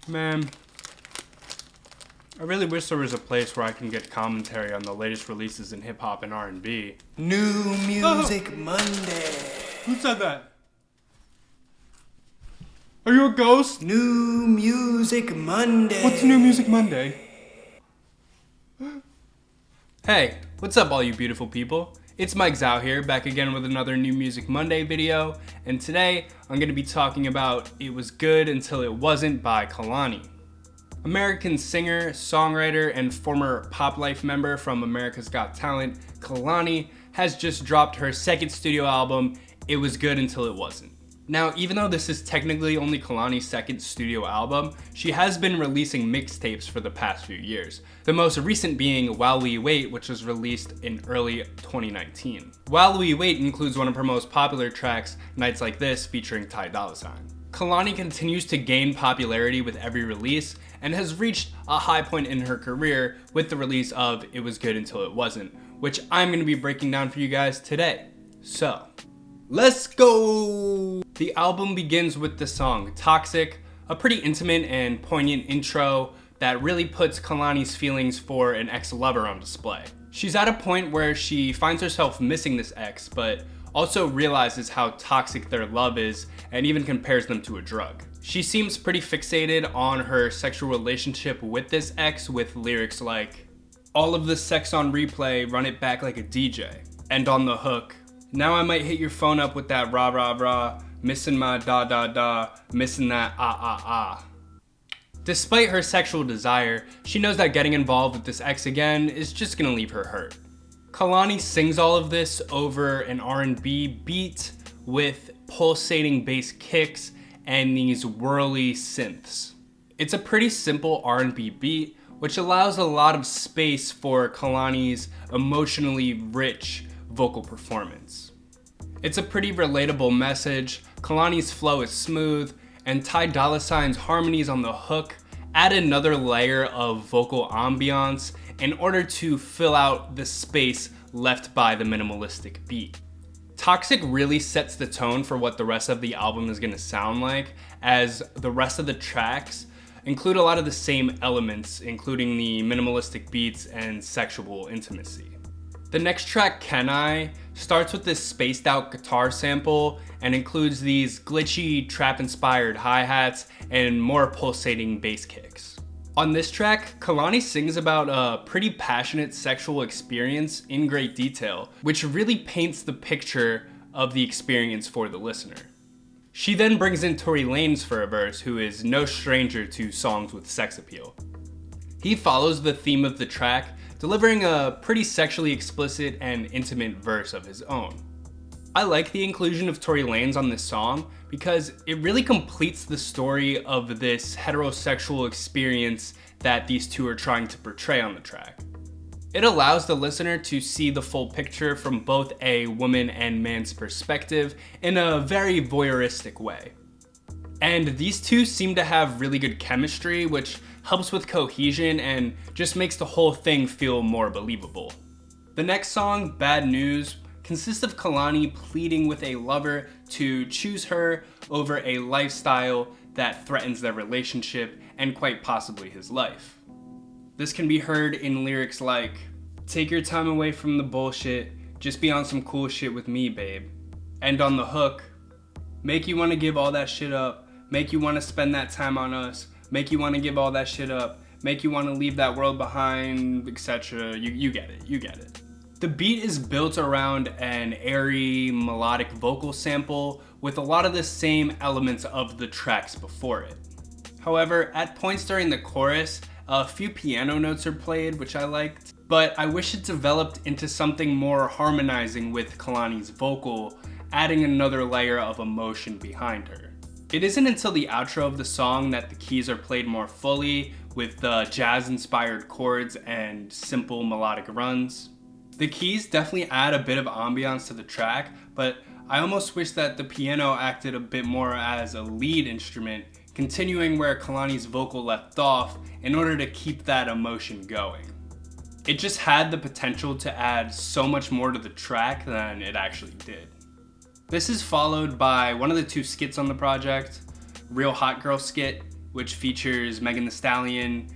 Man, I really wish there was a place where I can get commentary on the latest releases in hip-hop and R&B. New Music Monday. Who said that? Are you a ghost? New Music Monday. What's New Music Monday? Hey, what's up all you beautiful people? It's Mike Xaoc here, back again with another New Music Monday video, and today I'm going to be talking about It Was Good Until It Wasn't by Kehlani. American singer, songwriter, and former Pop Life member from America's Got Talent, Kehlani has just dropped her second studio album, It Was Good Until It Wasn't. Now, even though this is technically only Kehlani's second studio album, she has been releasing mixtapes for the past few years. The most recent being While We Wait, which was released in early 2019. While We Wait includes one of her most popular tracks, Nights Like This, featuring Ty Dolla $ign. Kehlani continues to gain popularity with every release and has reached a high point in her career with the release of It Was Good Until It Wasn't, which I'm going to be breaking down for you guys today. So, let's go! The album begins with the song Toxic, a pretty intimate and poignant intro that really puts Kehlani's feelings for an ex-lover on display. She's at a point where she finds herself missing this ex, but also realizes how toxic their love is and even compares them to a drug. She seems pretty fixated on her sexual relationship with this ex, with lyrics like, "All of the sex on replay, run it back like a DJ." And on the hook, "Now I might hit your phone up with that rah rah rah, missing my da da da, missing that ah ah ah." Despite her sexual desire, she knows that getting involved with this ex again is just gonna leave her hurt. Kehlani sings all of this over an R&B beat with pulsating bass kicks and these whirly synths. It's a pretty simple R&B beat, which allows a lot of space for Kehlani's emotionally rich vocal performance. It's a pretty relatable message, Kehlani's flow is smooth, and Ty Dolla $ign's harmonies on the hook add another layer of vocal ambiance in order to fill out the space left by the minimalistic beat. Toxic really sets the tone for what the rest of the album is gonna sound like, as the rest of the tracks include a lot of the same elements, including the minimalistic beats and sexual intimacy. The next track, Can I, starts with this spaced out guitar sample and includes these glitchy, trap-inspired hi-hats and more pulsating bass kicks. On this track, Kehlani sings about a pretty passionate sexual experience in great detail, which really paints the picture of the experience for the listener. She then brings in Tory Lanez for a verse, who is no stranger to songs with sex appeal. He follows the theme of the track, delivering a pretty sexually explicit and intimate verse of his own. I like the inclusion of Tory Lanez on this song because it really completes the story of this heterosexual experience that these two are trying to portray on the track. It allows the listener to see the full picture from both a woman and man's perspective in a very voyeuristic way. And these two seem to have really good chemistry, which helps with cohesion and just makes the whole thing feel more believable. The next song, Bad News, consists of Kehlani pleading with a lover to choose her over a lifestyle that threatens their relationship and quite possibly his life. This can be heard in lyrics like, "Take your time away from the bullshit, just be on some cool shit with me, babe." And on the hook, "Make you wanna give all that shit up, make you wanna spend that time on us, make you wanna give all that shit up, make you wanna leave that world behind, etc." You get it. The beat is built around an airy, melodic vocal sample with a lot of the same elements of the tracks before it. However, at points during the chorus, a few piano notes are played, which I liked, but I wish it developed into something more harmonizing with Kehlani's vocal, adding another layer of emotion behind her. It isn't until the outro of the song that the keys are played more fully, with jazz-inspired chords and simple melodic runs. The keys definitely add a bit of ambiance to the track, but I almost wish that the piano acted a bit more as a lead instrument, continuing where Kehlani's vocal left off in order to keep that emotion going. It just had the potential to add so much more to the track than it actually did. This is followed by one of the two skits on the project, Real Hot Girl skit, which features Megan Thee Stallion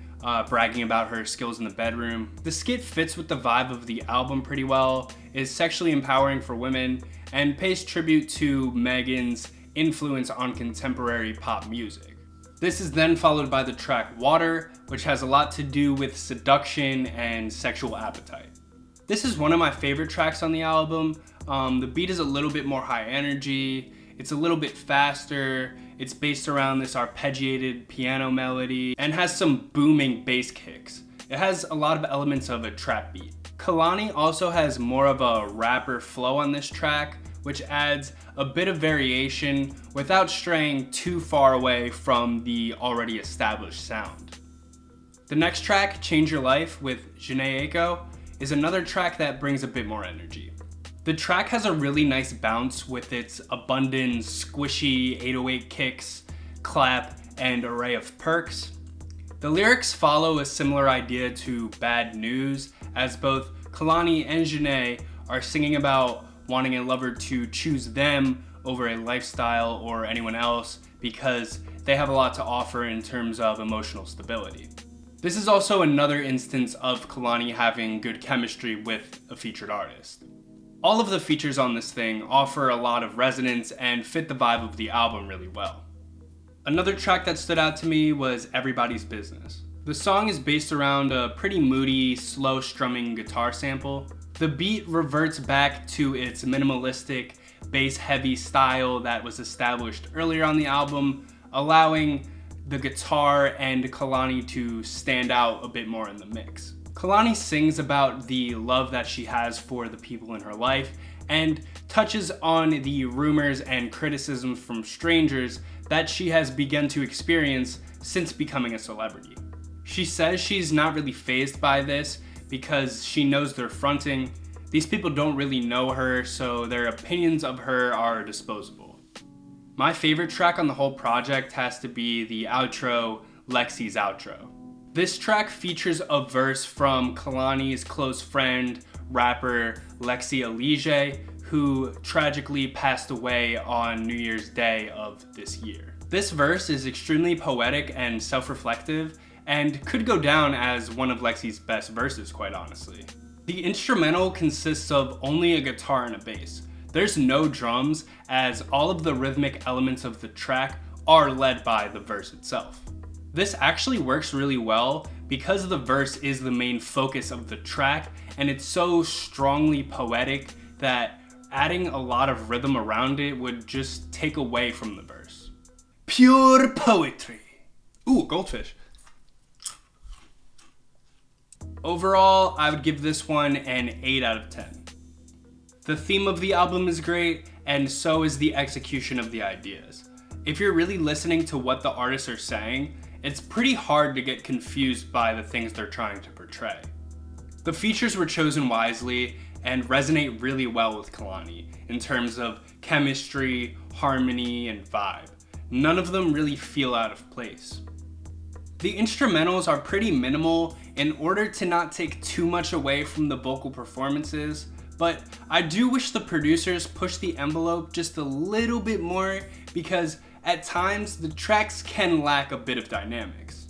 bragging about her skills in the bedroom. The skit fits with the vibe of the album pretty well, is sexually empowering for women, and pays tribute to Megan's influence on contemporary pop music. This is then followed by the track Water, which has a lot to do with seduction and sexual appetite. This is one of my favorite tracks on the album. The beat is a little bit more high energy, it's a little bit faster, it's based around this arpeggiated piano melody, and has some booming bass kicks. It has a lot of elements of a trap beat. Kehlani also has more of a rapper flow on this track, which adds a bit of variation without straying too far away from the already established sound. The next track, Change Your Life with Xaoc, is another track that brings a bit more energy. The track has a really nice bounce with its abundant, squishy 808 kicks, clap, and array of perks. The lyrics follow a similar idea to Bad News, as both Kehlani and Xaoc are singing about wanting a lover to choose them over a lifestyle or anyone else because they have a lot to offer in terms of emotional stability. This is also another instance of Kehlani having good chemistry with a featured artist. All of the features on this thing offer a lot of resonance and fit the vibe of the album really well. Another track that stood out to me was Everybody's Business. The song is based around a pretty moody, slow strumming guitar sample. The beat reverts back to its minimalistic, bass-heavy style that was established earlier on the album, allowing the guitar and Kehlani to stand out a bit more in the mix. Kehlani sings about the love that she has for the people in her life and touches on the rumors and criticisms from strangers that she has begun to experience since becoming a celebrity. She says she's not really fazed by this because she knows they're fronting. These people don't really know her, so their opinions of her are disposable. My favorite track on the whole project has to be the outro, Lexi's Outro. This track features a verse from Kehlani's close friend, rapper Lexi Alige, who tragically passed away on New Year's Day of this year. This verse is extremely poetic and self-reflective, and could go down as one of Lexi's best verses, quite honestly. The instrumental consists of only a guitar and a bass. There's no drums, as all of the rhythmic elements of the track are led by the verse itself. This actually works really well because the verse is the main focus of the track, and it's so strongly poetic that adding a lot of rhythm around it would just take away from the verse. Pure poetry. Ooh, goldfish. Overall, I would give this one an 8 out of 10. The theme of the album is great, and so is the execution of the ideas. If you're really listening to what the artists are saying, it's pretty hard to get confused by the things they're trying to portray. The features were chosen wisely and resonate really well with Kehlani in terms of chemistry, harmony, and vibe. None of them really feel out of place. The instrumentals are pretty minimal in order to not take too much away from the vocal performances, but I do wish the producers pushed the envelope just a little bit more because at times the tracks can lack a bit of dynamics.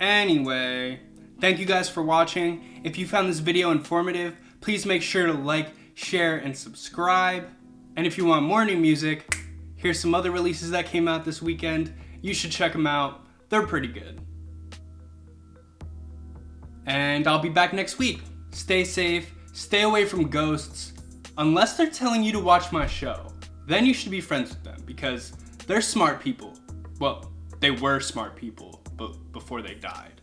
Anyway, thank you guys for watching. If you found this video informative, please make sure to like, share, and subscribe. And if you want more new music, here's some other releases that came out this weekend. You should check them out. They're pretty good. And I'll be back next week. Stay safe, stay away from ghosts, unless they're telling you to watch my show. Then you should be friends with them because they're smart people. Well, they were smart people before they died.